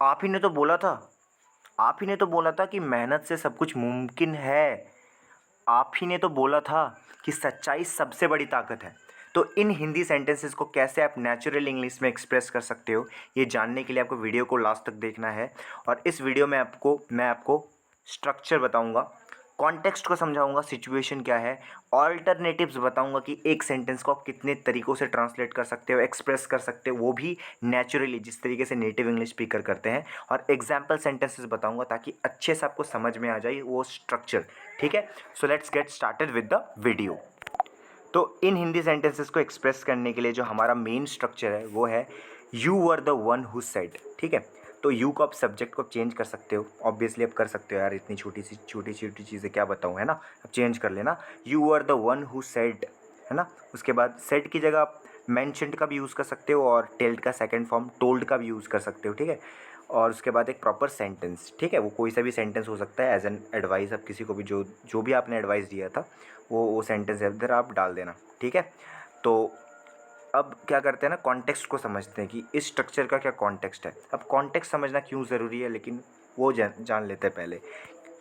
आप ही ने तो बोला था, आप ही ने तो बोला था कि मेहनत से सब कुछ मुमकिन है। आप ही ने तो बोला था कि सच्चाई सबसे बड़ी ताकत है। तो इन हिंदी सेंटेंसेस को कैसे आप नेचुरल इंग्लिश में एक्सप्रेस कर सकते हो, ये जानने के लिए आपको वीडियो को लास्ट तक देखना है। और इस वीडियो में मैं आपको स्ट्रक्चर बताऊंगा, कॉन्टेक्स्ट को समझाऊंगा, सिचुएशन क्या है, ऑल्टरनेटिव्स बताऊंगा कि एक सेंटेंस को आप कितने तरीक़ों से ट्रांसलेट कर सकते हो, एक्सप्रेस कर सकते हो, वो भी नेचुरली जिस तरीके से नेटिव इंग्लिश स्पीकर करते हैं। और एग्जाम्पल सेंटेंसेस बताऊंगा ताकि अच्छे से आपको समझ में आ जाए वो स्ट्रक्चर। ठीक है, so let's get started with the video. तो इन हिंदी सेंटेंसेस को एक्सप्रेस करने के लिए जो हमारा मेन स्ट्रक्चर है वो है you were the one who said. ठीक है, तो यू को आप सब्जेक्ट को चेंज कर सकते हो, ऑब्वियसली आप कर सकते हो यार, इतनी छोटी छोटी चीज़ें क्या बताऊँ, है ना। अब चेंज कर लेना, you were the one who said, है ना। उसके बाद सेड की जगह आप मैंशनड का भी यूज़ कर सकते हो और टेल्ड का सेकंड फॉर्म टोल्ड का भी यूज़ कर सकते हो। ठीक है, और उसके बाद एक प्रॉपर सेंटेंस। ठीक है, वो कोई सा भी सेंटेंस हो सकता है एज एन एडवाइस, आप किसी को भी जो जो भी आपने एडवाइस दिया था वो सेंटेंस इधर आप डाल देना। ठीक है, तो अब क्या करते हैं ना, कॉन्टेक्स्ट को समझते हैं कि इस स्ट्रक्चर का क्या कॉन्टेक्स्ट है। अब कॉन्टेक्स्ट समझना क्यों ज़रूरी है, लेकिन वो जान लेते हैं पहले।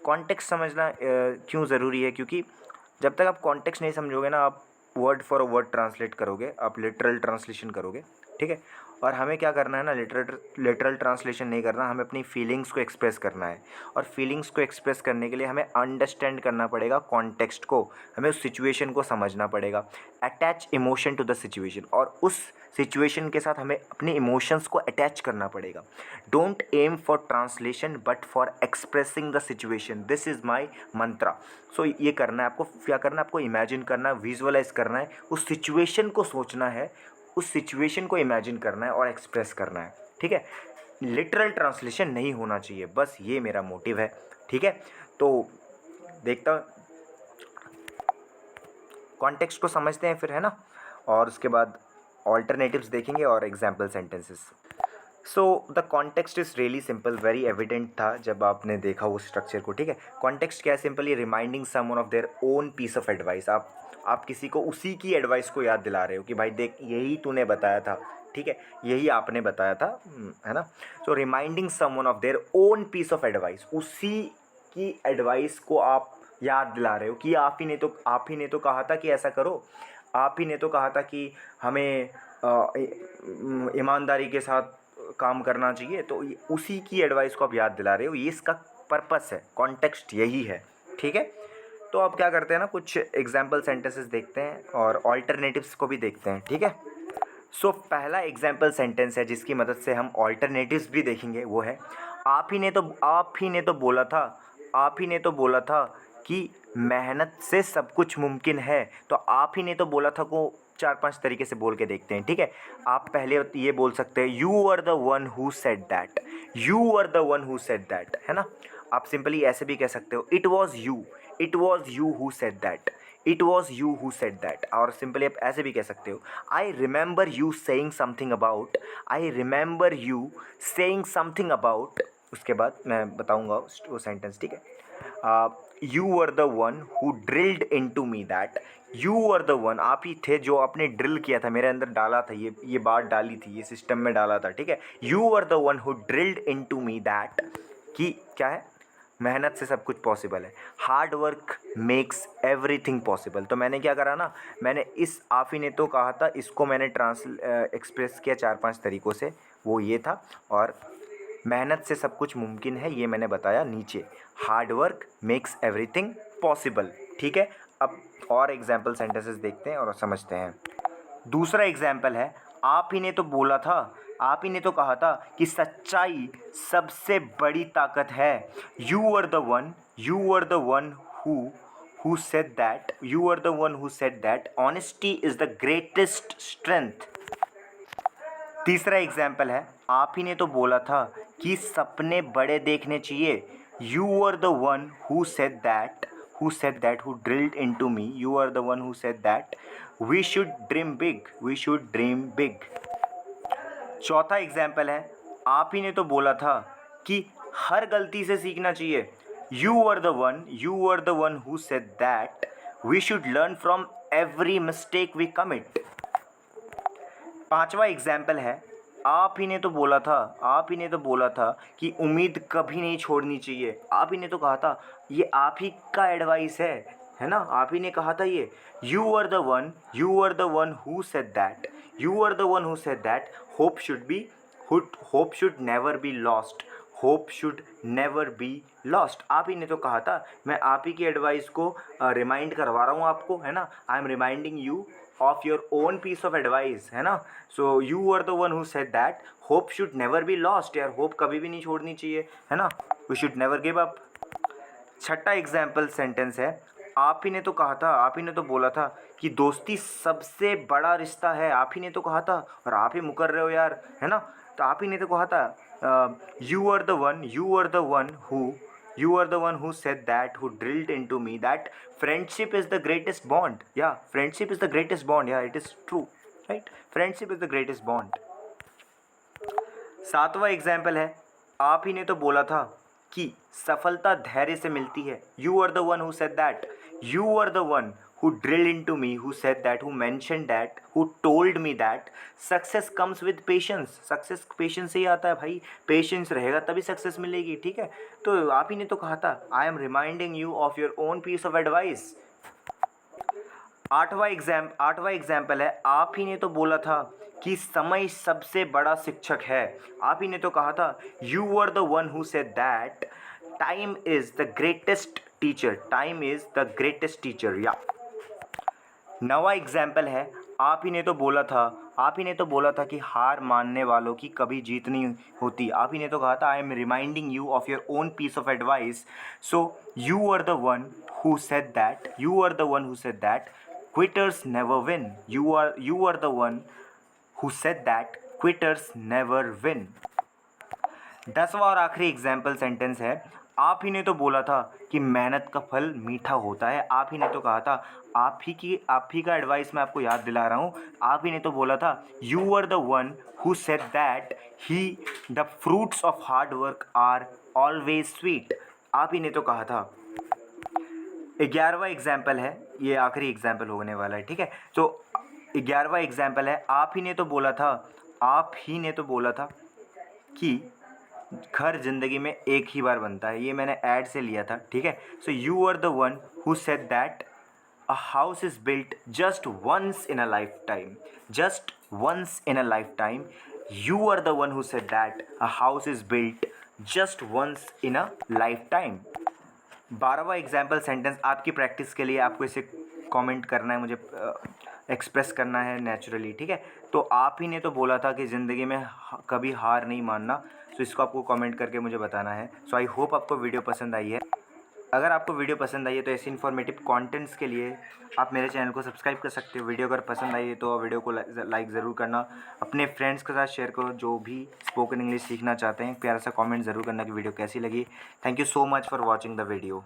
कॉन्टेक्स्ट समझना क्यों ज़रूरी है, क्योंकि जब तक आप कॉन्टेक्स्ट नहीं समझोगे ना, आप वर्ड फॉर वर्ड ट्रांसलेट करोगे, आप लिटरल ट्रांसलेशन करोगे। ठीक है, और हमें क्या करना है ना, लिटरल ट्रांसलेशन नहीं करना, हमें अपनी फीलिंग्स को एक्सप्रेस करना है। और फीलिंग्स को एक्सप्रेस करने के लिए हमें अंडरस्टैंड करना पड़ेगा कॉन्टेक्स्ट को, हमें उस सिचुएशन को समझना पड़ेगा, attach emotion to the situation, और उस सिचुएशन के साथ हमें अपने इमोशंस को अटैच करना पड़ेगा। Don't aim for translation but for expressing the situation, this is my mantra. So ये करना है आपको, क्या करना है आपको, इमेजिन करना है, विजुअलाइज करना है, उस सिचुएशन को सोचना है, उस सिचुएशन को इमेजिन करना है और एक्सप्रेस करना है। ठीक है, लिटरल ट्रांसलेशन नहीं होना चाहिए, बस ये मेरा मोटिव है। ठीक है, तो देखता कॉन्टेक्स्ट को समझते हैं फिर, है ना, और उसके बाद ऑल्टरनेटिव्स देखेंगे और example sentences. So the context is really simple, very evident था जब आपने देखा उस स्ट्रक्चर को। ठीक है, कॉन्टेक्स्ट क्या है, simply reminding someone of their own piece of advice. आप किसी को उसी की एडवाइस को याद दिला रहे हो कि भाई देख, यही तूने बताया था। ठीक है, यही आपने बताया था, है ना। So reminding someone of their own piece of advice, उसी की एडवाइस को आप याद दिला रहे हो कि आप ही ने तो कहा था कि ऐसा करो, आप ही ने तो कहा था कि हमें ईमानदारी के साथ काम करना चाहिए। तो उसी की एडवाइस को आप याद दिला रहे हो, ये इसका पर्पस है, कॉन्टेक्स्ट यही है। ठीक है, तो अब क्या करते हैं ना, कुछ एग्जाम्पल सेंटेंसेस देखते हैं और ऑल्टरनेटिव्स को भी देखते हैं। ठीक है, सो पहला एग्जाम्पल सेंटेंस है जिसकी मदद से हम ऑल्टरनेटिव्स भी देखेंगे, वो है आप ही ने तो बोला था, आप ही ने तो बोला था कि मेहनत से सब कुछ मुमकिन है। तो आप ही ने तो बोला था को 4-5 तरीके से बोल के देखते हैं। ठीक है, आप पहले ये बोल सकते हैं, you are the one who said that, you are the one who said that, है ना। आप सिंपली ऐसे भी कह सकते हो, it was you who said that, it was you who said that. और सिंपली आप ऐसे भी कह सकते हो, I remember you saying something about, I remember you saying something about. उसके बाद मैं बताऊंगा वो सेंटेंस। ठीक है, you are the one who drilled into me that, you are the one, आप ही थे जो आपने ड्रिल किया था, मेरे अंदर डाला था, ये बात डाली थी, ये सिस्टम में डाला था। ठीक है, you are the one who drilled into me that, कि क्या है, मेहनत से सब कुछ पॉसिबल है, hard work makes everything possible. तो मैंने क्या करा ना, मैंने इस आप ही ने तो कहा था, इसको मैंने एक्सप्रेस किया 4-5 तरीक़ों से, वो ये था। और मेहनत से सब कुछ मुमकिन है, ये मैंने बताया नीचे, hard work makes everything possible. ठीक है, अब और एग्जाम्पल सेंटेंसेस देखते हैं और समझते हैं। दूसरा एग्जाम्पल है, आप ही ने तो बोला था, आप ही ने तो कहा था कि सच्चाई सबसे बड़ी ताकत है। You are the one, you are the one who said that, you are the one who said that honesty is the greatest strength. तीसरा एग्जाम्पल है, आप ही ने तो बोला था कि सपने बड़े देखने चाहिए। You are the one who said that, who drilled into me, you are the one who said that we should dream big, we should dream big। चौथा एग्जाम्पल है, आप ही ने तो बोला था कि हर गलती से सीखना चाहिए। You are the one who said that we should learn from every mistake we commit. पांचवा एग्जाम्पल है, आप ही ने तो बोला था, आप ही ने तो बोला था कि उम्मीद कभी नहीं छोड़नी चाहिए। आप ही ने तो कहा था, ये आप ही का एडवाइस है ना? आप ही ने कहा था ये। You are the one who said that, you are the one who said that hope should never be lost, hope should never be lost. आप ही ने तो कहा था। मैं आप ही की एडवाइस को रिमाइंड करवा रहा हूँ आपको, है ना? I am reminding you of your own piece of advice, है ना? So you are the one who said that hope should never be lost. यार होप कभी भी नहीं छोड़नी चाहिए, है ना? We should never give up. छठा एग्जाम्पल सेंटेंस है, आप ही ने तो कहा था, आप ही ने तो बोला था कि दोस्ती सबसे बड़ा रिश्ता है। आप ही ने तो कहा था और आप ही मुकर रहे हो यार, है ना? तो आप ही ने तो कहा था, you are the one who said that, who drilled into me that friendship is the greatest bond. या friendship is the greatest bond, या it is true, right? Friendship is the greatest bond. सातवां example है, आप ही ने तो बोला था कि सफलता धैर्य से मिलती है। You are the one who said that, you are the one who drilled into me, who said that, who mentioned that, who told me that success comes with patience. Success patience से ही आता है भाई, patience रहेगा तभी success मिलेगी, ठीक है? तो आप ही ने तो कहा था, I am reminding you of your own piece of advice. आठवां एग्जाम्पल है, आप ही ने तो बोला था कि समय सबसे बड़ा शिक्षक है। आप ही ने तो कहा था, you are the one who said that time is the greatest teacher, time is the greatest teacher. या नवा एग्जाम्पल है, आप ही ने तो बोला था, आप ही ने तो बोला था कि हार मानने वालों की कभी जीत नहीं होती। आप ही ने तो कहा था, I am reminding you of your own piece of advice. So you are the one who said that, you are the one who said that quitters never win. You are the one who said that quitters never win. 10वां और आखिरी example sentence है, आप ही ने तो बोला था कि मेहनत का फल मीठा होता है। आप ही ने तो कहा था, आप ही का एडवाइस मैं आपको याद दिला रहा हूँ। आप ही ने तो बोला था, you are the one who said that the fruits of hard work are always sweet. आप ही ने तो कहा था। 11वां एग्जाम्पल है, ये आखिरी एग्जाम्पल होने वाला है, ठीक है? तो 11वां एग्जाम्पल है, आप ही ने तो बोला था, आप ही ने तो बोला था कि घर ज़िंदगी में एक ही बार बनता है। ये मैंने ऐड से लिया था, ठीक है? So you are the one who said that a house is built just once in a lifetime, just once in a lifetime. You are the one who said that a house is built just once in a lifetime. 12वां example sentence आपकी practice के लिए, आपको इसे comment करना है, मुझे express करना है नेचुरली, ठीक है? तो आप ही ने तो बोला था कि ज़िंदगी में कभी हार नहीं मानना। सो इसको आपको कमेंट करके मुझे बताना है। सो आई होप आपको वीडियो पसंद आई है। अगर आपको वीडियो पसंद आई है तो ऐसे इन्फॉर्मेटिव कंटेंट्स के लिए आप मेरे चैनल को सब्सक्राइब कर सकते हो। वीडियो अगर पसंद आई है तो वीडियो को लाइक ज़रूर करना, अपने फ्रेंड्स के साथ शेयर करो जो भी स्पोकन इंग्लिश सीखना चाहते हैं। प्यारा सा कमेंट ज़रूर करना कि वीडियो कैसी लगी। Thank you so much for watching the video.